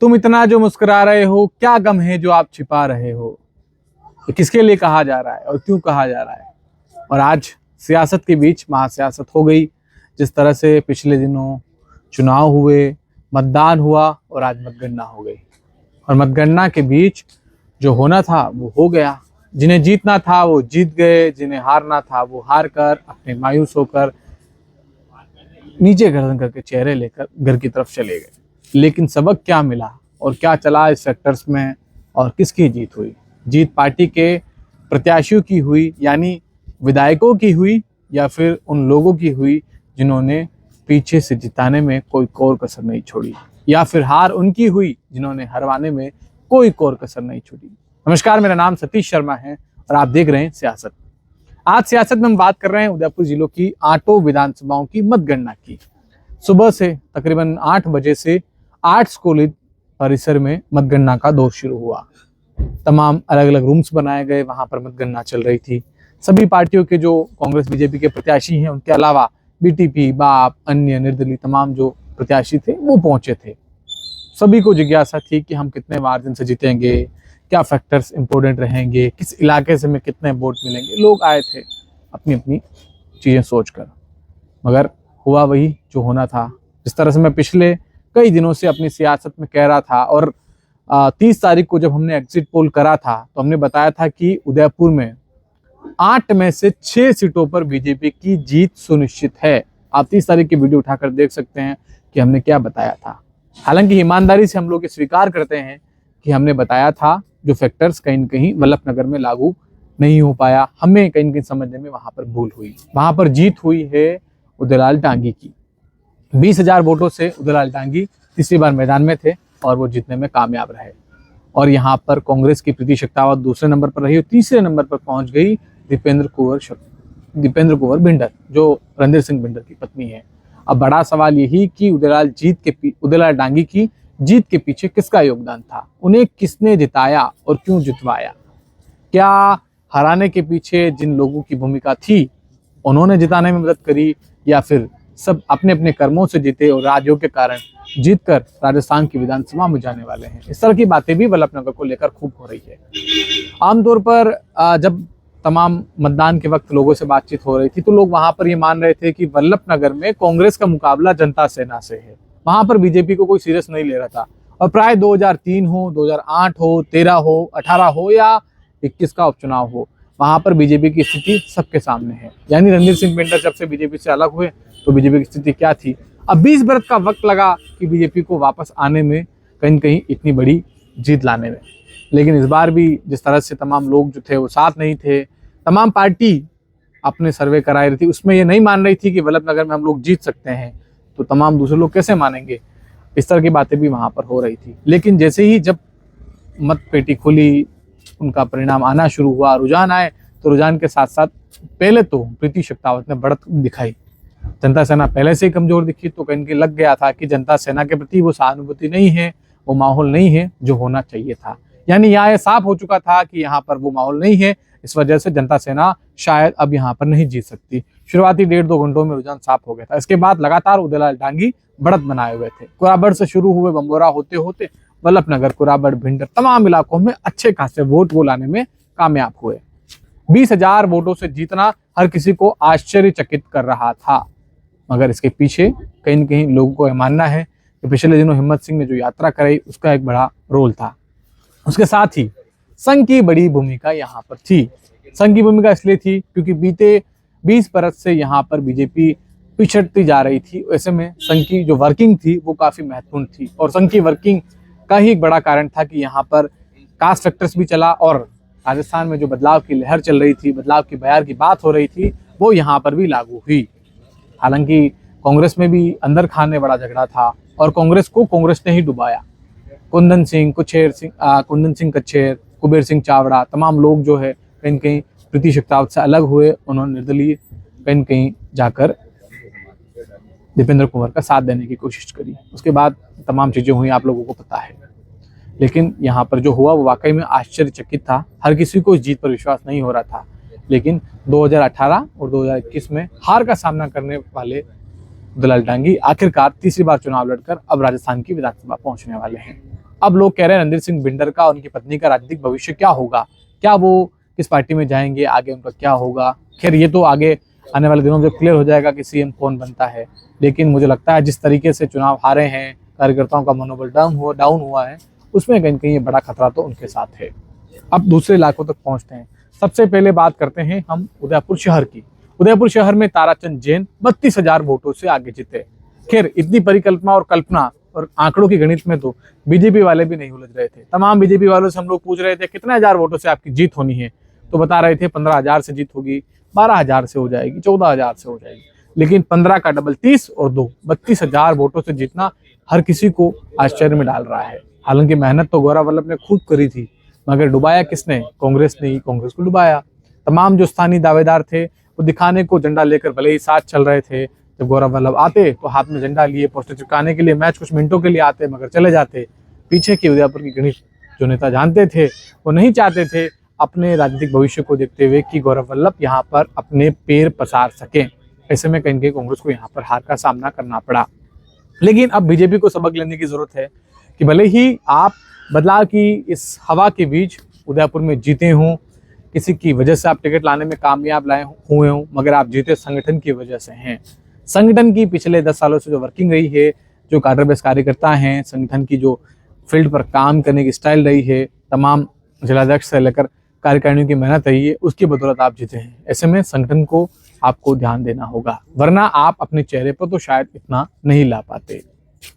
तुम इतना जो मुस्कुरा रहे हो, क्या गम है जो आप छिपा रहे हो। ये किसके लिए कहा जा रहा है और क्यों कहा जा रहा है। और आज सियासत के बीच महासियासत हो गई। जिस तरह से पिछले दिनों चुनाव हुए, मतदान हुआ और आज मतगणना हो गई। और मतगणना के बीच जो होना था वो हो गया। जिन्हें जीतना था वो जीत गए, जिन्हें हारना था वो हार कर अपने मायूस होकर नीचे गर्दन करके चेहरे लेकर घर की तरफ चले गए। लेकिन सबक क्या मिला और क्या चला इस सेक्टर्स में और किसकी जीत हुई। जीत पार्टी के प्रत्याशियों की हुई, यानी विधायकों की हुई, या फिर उन लोगों की हुई जिन्होंने पीछे से जिताने में कोई कोर कसर नहीं छोड़ी, या फिर हार उनकी हुई जिन्होंने हरवाने में कोई कोर कसर नहीं छोड़ी। नमस्कार, मेरा नाम सतीश शर्मा है और आप देख रहे हैं सियासत। आज सियासत में हम बात कर रहे हैं उदयपुर जिलों की 8 विधानसभाओं की मतगणना की। सुबह से तकरीबन 8 बजे से आर्ट्स कॉलेज परिसर में मतगणना का दौर शुरू हुआ। तमाम अलग अलग रूम्स बनाए गए, वहां पर मतगणना चल रही थी। सभी पार्टियों के जो कांग्रेस बीजेपी के प्रत्याशी हैं, उनके अलावा बीटीपी, बाप, अन्य निर्दलीय तमाम जो प्रत्याशी थे वो पहुंचे थे। सभी को जिज्ञासा थी कि हम कितने मार्जिन से जीतेंगे, क्या फैक्टर्स इंपॉर्टेंट रहेंगे, किस इलाके से हमें कितने वोट मिलेंगे। लोग आए थे अपनी अपनी चीज़ें सोचकर, मगर हुआ वही जो होना था। जिस तरह से मैं पिछले कई दिनों से अपनी सियासत में कह रहा था, और 30 तारीख को जब हमने एग्जिट पोल करा था तो हमने बताया था कि उदयपुर में 8 में से 6 सीटों पर बीजेपी की जीत सुनिश्चित है। आप 30 तारीख की वीडियो उठाकर देख सकते हैं कि हमने क्या बताया था। हालांकि ईमानदारी से हम लोग ये स्वीकार करते हैं कि हमने बताया था जो फैक्टर्स कहीं न कहीं वल्लभनगर में लागू नहीं हो पाया। हमें कहीं न कहीं समझने में वहां पर भूल हुई। वहां पर जीत हुई है उदयलाल डांगी की। 20,000 वोटों से उदयलाल डांगी तीसरी बार मैदान में थे और वो जीतने में कामयाब रहे। और यहाँ पर कांग्रेस की प्रीति शेखावत दूसरे नंबर पर रही और तीसरे नंबर पर पहुंच गई दीपेंद्र कुंवर भिंडर, जो रणधीर सिंह भिंडर की पत्नी है। अब बड़ा सवाल यही कि उदयलाल डांगी की जीत के पीछे किसका योगदान था, उन्हें किसने जिताया और क्यों जितवाया। क्या हराने के पीछे जिन लोगों की भूमिका थी उन्होंने जिताने में मदद करी, या फिर सब अपने अपने कर्मों से जीते और राजयोग के कारण जीतकर राजस्थान की विधानसभा में जाने वाले हैं। इस तरह की बातें भी वल्लभनगर को लेकर खूब हो रही है। आमतौर पर जब तमाम मतदान के वक्त लोगों से बातचीत हो रही थी तो लोग वहां पर ये मान रहे थे कि वल्लभनगर में कांग्रेस का मुकाबला जनता सेना से है। वहां पर बीजेपी को कोई सीरियस नहीं ले रहा था। और प्राय 2003 हो, 2008 हो, 13 हो, 18 हो या 21 का उपचुनाव हो, वहां पर बीजेपी की स्थिति सबके सामने है। यानी रणधीर सिंह भिंडर जब से बीजेपी से अलग हुए तो बीजेपी की स्थिति क्या थी। अब 20 बरस का वक्त लगा कि बीजेपी को वापस आने में, कहीं न कहीं इतनी बड़ी जीत लाने में। लेकिन इस बार भी जिस तरह से तमाम लोग जो थे वो साथ नहीं थे। तमाम पार्टी अपने सर्वे कराई रही थी, उसमें ये नहीं मान रही थी कि वल्लभनगर में हम लोग जीत सकते हैं, तो तमाम दूसरे लोग कैसे मानेंगे। इस तरह की बातें भी वहां पर हो रही थी। लेकिन जैसे ही जब मत पेटी खुली, उनका परिणाम आना शुरू हुआ, रुझान आए, तो रुझान के साथ साथ पहले तो प्रीति शेखावत ने बढ़त दिखाई। जनता सेना पहले से ही कमजोर दिखी तो कहीं लग गया था कि जनता सेना के प्रति वो सहानुभूति नहीं है, वो माहौल नहीं है जो होना चाहिए था। यानी यहाँ ये साफ हो चुका था कि यहाँ पर वो माहौल नहीं है। इस वजह से जनता सेना शायद अब यहाँ पर नहीं जीत सकती। शुरुआती 1.5-2 घंटों में रुझान साफ हो गया था। इसके बाद लगातार उदयलाल डांगी बढ़त बनाए हुए थे। कुराबड़ से शुरू हुए बम्बोरा होते होते वल्लभनगर, कुराबड़, भिंडर, तमाम इलाकों में अच्छे खासे वोट वो लाने में कामयाब हुए। 20,000 वोटों से जीतना हर किसी को आश्चर्यचकित कर रहा था, मगर इसके पीछे कहीं न कहीं लोगों को यह मानना है कि पिछले दिनों हिम्मत सिंह ने जो यात्रा कराई उसका एक बड़ा रोल था। उसके साथ ही संघ की बड़ी भूमिका यहाँ पर थी। संघ की भूमिका इसलिए थी क्योंकि बीते 20 बरस से यहाँ पर बीजेपी पिछड़ती जा रही थी। ऐसे में संघ की जो वर्किंग थी वो काफी महत्वपूर्ण थी, और संघ की वर्किंग का ही एक बड़ा कारण था कि यहाँ पर कास्ट फैक्टर्स भी चला, और राजस्थान में जो बदलाव की लहर चल रही थी, बदलाव की बयार की बात हो रही थी, वो यहाँ पर भी लागू हुई। हालांकि कांग्रेस में भी अंदर खान में बड़ा झगड़ा था और कांग्रेस को कांग्रेस ने ही डुबाया। कुंदन सिंह कच्छेर, कुबेर सिंह चावड़ा, तमाम लोग जो है कहीं न कहीं प्रीति शेखावत से अलग हुए। उन्होंने निर्दलीय कहीं न कहीं जाकर दीपेंद्र कुंवर का साथ देने की कोशिश करी। उसके बाद तमाम चीज़ें हुई, आप लोगों को पता है। लेकिन यहाँ पर जो हुआ वो वाकई में आश्चर्यचकित था। हर किसी को इस जीत पर विश्वास नहीं हो रहा था। लेकिन 2018 और 2021 में हार का सामना करने वाले उदयलाल डांगी आखिरकार तीसरी बार चुनाव लड़कर अब राजस्थान की विधानसभा पहुंचने वाले हैं। अब लोग कह रहे हैं रणधीर सिंह बिंडर का, उनकी पत्नी का राजनीतिक भविष्य क्या होगा, क्या वो किस पार्टी में जाएंगे, आगे उनका क्या होगा। खैर ये तो आगे आने वाले दिनों में जब क्लियर हो जाएगा कि सीएम कौन बनता है। लेकिन मुझे लगता है जिस तरीके से चुनाव हारे हैं, कार्यकर्ताओं का मनोबल डाउन हुआ है, उसमें कहीं कहीं बड़ा खतरा तो उनके साथ है। अब दूसरे इलाकों तक पहुंचते हैं। सबसे पहले बात करते हैं हम उदयपुर शहर की। उदयपुर शहर में ताराचंद जैन 32,000 वोटों से आगे जीते। खैर इतनी परिकल्पना और कल्पना और आंकड़ों की गणित में तो बीजेपी वाले भी नहीं उलझ रहे थे। तमाम बीजेपी वालों से हम लोग पूछ रहे थे कितने हजार वोटों से आपकी जीत होनी है, तो बता रहे थे 15,000 से जीत होगी, 12,000 से हो जाएगी, 14,000 से हो जाएगी। लेकिन 15 का डबल 30 और 2 32,000 वोटों से जीतना हर किसी को आश्चर्य में डाल रहा है। हालांकि मेहनत तो गौरव वल्लभ ने खुद करी थी, मगर डुबाया किसने? कांग्रेस ने ही कांग्रेस को डुबाया। तमाम जो स्थानीय दावेदार थे वो दिखाने को झंडा लेकर भले ही साथ चल रहे थे, जब गौरव वल्लभ आते तो हाथ में झंडा लिए पोस्टर चिपकाने के लिए मैच कुछ मिनटों के लिए आते मगर चले जाते। पीछे की उदयपुर की गणित जो नेता जानते थे वो नहीं चाहते थे अपने राजनीतिक भविष्य को देखते हुए कि गौरव वल्लभ यहाँ पर अपने पैर पसार सकें। ऐसे में कहीं कांग्रेस को यहाँ पर हार का सामना करना पड़ा। लेकिन अब बीजेपी को सबक लेने की जरूरत है कि भले ही आप बदलाव की इस हवा के बीच उदयपुर में जीते हों, किसी की वजह से आप टिकट लाने में कामयाब हुए हों, मगर आप जीते संगठन की वजह से हैं। संगठन की पिछले 10 सालों से जो वर्किंग रही है, जो कार्डर बेस कार्यकर्ता हैं, संगठन की जो फील्ड पर काम करने की स्टाइल रही है, तमाम जिलाध्यक्ष से लेकर कार्यकारिणियों की मेहनत रही है, उसकी बदौलत आप जीते हैं। ऐसे में संगठन को आपको ध्यान देना होगा, वरना आप अपने चेहरे पर तो शायद इतना नहीं ला पाते।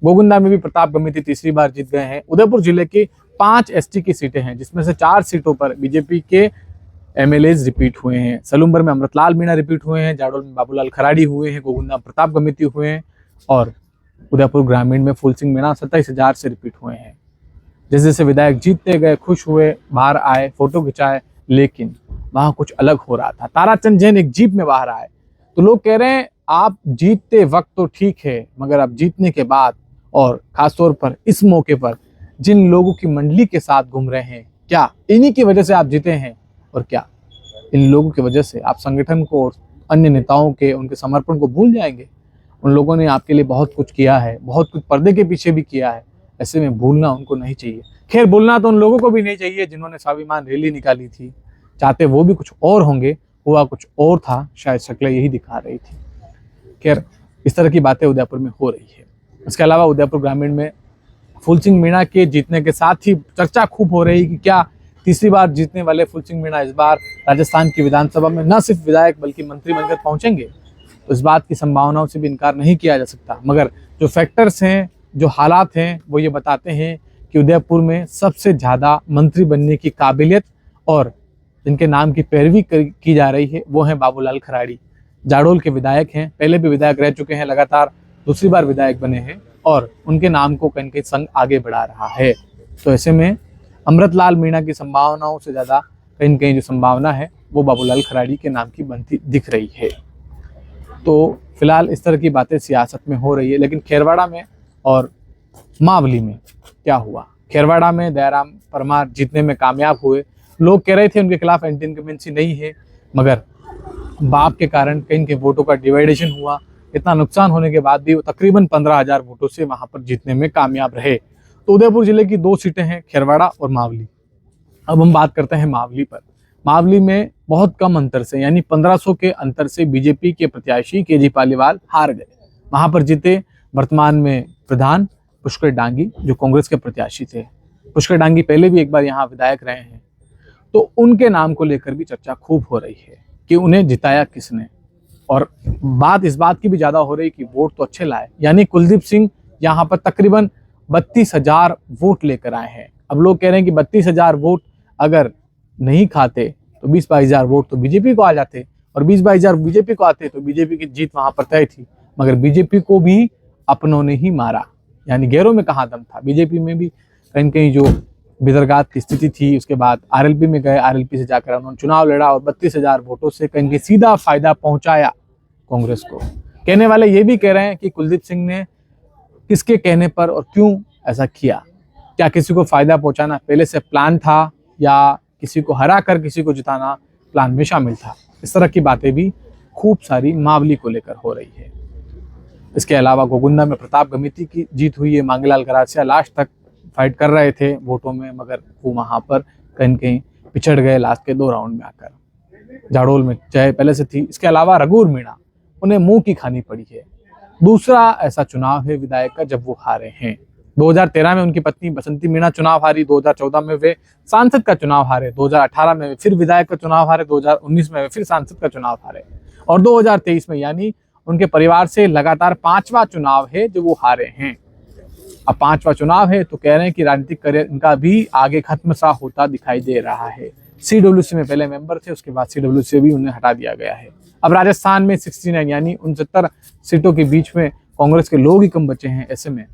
गोगुंदा में भी प्रताप गमिती तीसरी बार जीत गए हैं। उदयपुर जिले की 5 एसटी की सीटें हैं, जिसमें से 4 सीटों पर बीजेपी के एमएलएज रिपीट हुए हैं। सलूम्बर में अमृतलाल मीणा रिपीट हुए हैं, जाडोल में बाबूलाल खराड़ी हुए हैं, गोगुंदा में प्रताप गमिती हुए हैं और उदयपुर ग्रामीण में फूल सिंह मीणा 27,000 से रिपीट हुए हैं। जैसे जैसे विधायक जीतते गए, खुश हुए, बाहर आए, फोटो खिंचाए, लेकिन वहां कुछ अलग हो रहा था। ताराचंद जैन एक जीप में बाहर आए तो लोग कह रहे हैं आप जीतते वक्त तो ठीक है, मगर आप जीतने के बाद और खासतौर पर इस मौके पर जिन लोगों की मंडली के साथ घूम रहे हैं, क्या इन्हीं की वजह से आप जीते हैं? और क्या इन लोगों की वजह से आप संगठन को और अन्य नेताओं के उनके समर्पण को भूल जाएंगे? उन लोगों ने आपके लिए बहुत कुछ किया है, बहुत कुछ पर्दे के पीछे भी किया है। ऐसे में भूलना उनको नहीं चाहिए। खैर भूलना तो उन लोगों को भी नहीं चाहिए जिन्होंने स्वाभिमान रैली निकाली थी। चाहते वो भी कुछ और होंगे, हुआ कुछ और था, शायद शक्लें यही दिखा रही थी। खैर इस तरह की बातें उदयपुर में हो रही है। इसके अलावा उदयपुर ग्रामीण में फूल सिंह मीणा के जीतने के साथ ही चर्चा खूब हो रही कि क्या तीसरी बार जीतने वाले फूल सिंह मीणा इस बार राजस्थान की विधानसभा में न सिर्फ विधायक बल्कि मंत्री बनकर पहुंचेंगे। तो इस बात की संभावनाओं से भी इनकार नहीं किया जा सकता, मगर जो फैक्टर्स हैं, जो हालात हैं, वो ये बताते हैं कि उदयपुर में सबसे ज़्यादा मंत्री बनने की काबिलियत और जिनके नाम की पैरवी की जा रही है वो हैं बाबूलाल खराड़ी। जाडोल के विधायक हैं, पहले भी विधायक रह चुके हैं, लगातार दूसरी बार विधायक बने हैं और उनके नाम को कहीं कहीं संघ आगे बढ़ा रहा है। तो ऐसे में अमृतलाल मीणा की संभावनाओं से ज़्यादा कहीं कहीं जो संभावना है वो बाबूलाल खराड़ी के नाम की बनती दिख रही है। तो फिलहाल इस तरह की बातें सियासत में हो रही है। लेकिन खेरवाड़ा में और मावली में क्या हुआ? खेरवाड़ा में दयाराम परमार जीतने में कामयाब हुए। लोग कह रहे थे उनके खिलाफ एंटी इनकम्बेंसी नहीं है, मगर बाप के कारण कहीं के वोटों का डिवाइडेशन हुआ। इतना नुकसान होने के बाद भी वो तकरीबन 15,000 वोटों से वहां पर जीतने में कामयाब रहे। तो उदयपुर जिले की 2 सीटें हैं, खेरवाड़ा और मावली। अब हम बात करते हैं मावली पर। मावली में बहुत कम अंतर से, यानी 1500 के अंतर से बीजेपी के प्रत्याशी केजी पालीवाल हार गए। वहां पर जीते वर्तमान में प्रधान पुष्कर डांगी, जो कांग्रेस के प्रत्याशी थे। पुष्कर डांगी पहले भी एक बार यहाँ विधायक रहे हैं, तो उनके नाम को लेकर भी चर्चा खूब हो रही है कि उन्हें जिताया किसने। और बात इस बात की भी ज्यादा हो रही कि वोट तो अच्छे लाए, यानी कुलदीप सिंह यहाँ पर तकरीबन 32,000 वोट लेकर आए हैं। अब लोग कह रहे हैं कि 32,000 वोट अगर नहीं खाते तो 20-22,000 वोट तो बीजेपी को आ जाते, और 20-22,000 बीजेपी को आते तो बीजेपी की जीत वहां पर तय थी। मगर बीजेपी को भी अपनों ने ही मारा, यानी गैरों में कहाँ दम था। बीजेपी में भी कहीं कहीं जो बिदरगात की स्थिति थी, उसके बाद आरएलपी में गए, आरएलपी से जाकर उन्होंने चुनाव लड़ा और 32,000 वोटों से कहीं कहीं सीधा फायदा पहुंचाया कांग्रेस को। कहने वाले ये भी कह रहे हैं कि कुलदीप सिंह ने किसके कहने पर और क्यों ऐसा किया। क्या किसी को फायदा पहुंचाना पहले से प्लान था, या किसी को हरा कर किसी को जिताना प्लान में शामिल था? इस तरह की बातें भी खूब सारी मावली को लेकर हो रही है। इसके अलावा गोगुंदा में प्रताप गमिती की जीत हुई है। मांगीलाल गरासिया लास्ट तक फाइट कर रहे थे वोटों में, मगर वो वहां पर कहीं न कहीं पिछड़ गए लास्ट के 2 राउंड में आकर। जाडोल में जय पहले से थी, इसके अलावा रघुवर मीणा, उन्हें मुंह की खानी पड़ी है। दूसरा ऐसा चुनाव है विधायक का जब वो हारे हैं। 2013 में उनकी पत्नी बसंती मीणा चुनाव हारी, 2014 में वे सांसद का चुनाव हारे, 2018 में वे फिर विधायक का चुनाव हारे, 2019 में वे फिर सांसद का चुनाव हारे, और 2023 में, यानी उनके परिवार से लगातार 5वां चुनाव है जो वो हारे हैं। अब 5वां चुनाव है तो कह रहे हैं कि राजनीतिक करियर इनका भी आगे खत्म सा होता दिखाई दे रहा है। CWC में पहले मेंबर थे, उसके बाद CWC से भी उन्हें हटा दिया गया है। अब राजस्थान में 69 यानी 69 सीटों के बीच में कांग्रेस के लोग ही कम बचे हैं, ऐसे में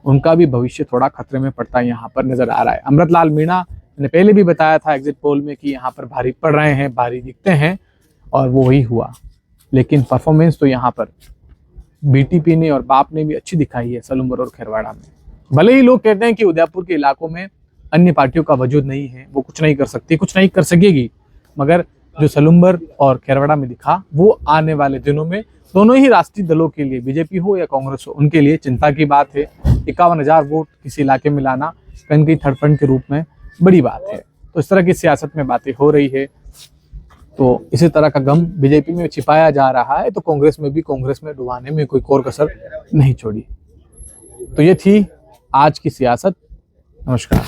उनका भी भविष्य थोड़ा खतरे में पड़ता यहाँ पर नजर आ रहा है। अमृतलाल मीणा ने पहले भी बताया था एग्जिट पोल में कि यहाँ पर भारी पड़ रहे हैं, भारी दिखते हैं, और वो वही हुआ। लेकिन परफॉर्मेंस तो यहाँ पर BTP ने और बाप ने भी अच्छी दिखाई है सलूम्बर और खेरवाड़ा में। भले ही लोग कहते हैं कि उदयपुर के इलाकों में अन्य पार्टियों का वजूद नहीं है, वो कुछ नहीं कर सकती, कुछ नहीं कर सकेगी, मगर जो सलूम्बर और खेरवाड़ा में दिखा वो आने वाले दिनों में दोनों ही राष्ट्रीय दलों के लिए, बीजेपी हो या कांग्रेस हो, उनके लिए चिंता की बात है। 51,000 वोट किसी इलाके में लाना कहीं कहीं थर्ड फ्रंट के रूप में बड़ी बात है। तो इस तरह की सियासत में बातें हो रही है। तो इसी तरह का गम बीजेपी में छिपाया जा रहा है, तो कांग्रेस में भी कांग्रेस में डुबाने में कोई कोर कसर नहीं छोड़ी। तो ये थी आज की सियासत। नमस्कार।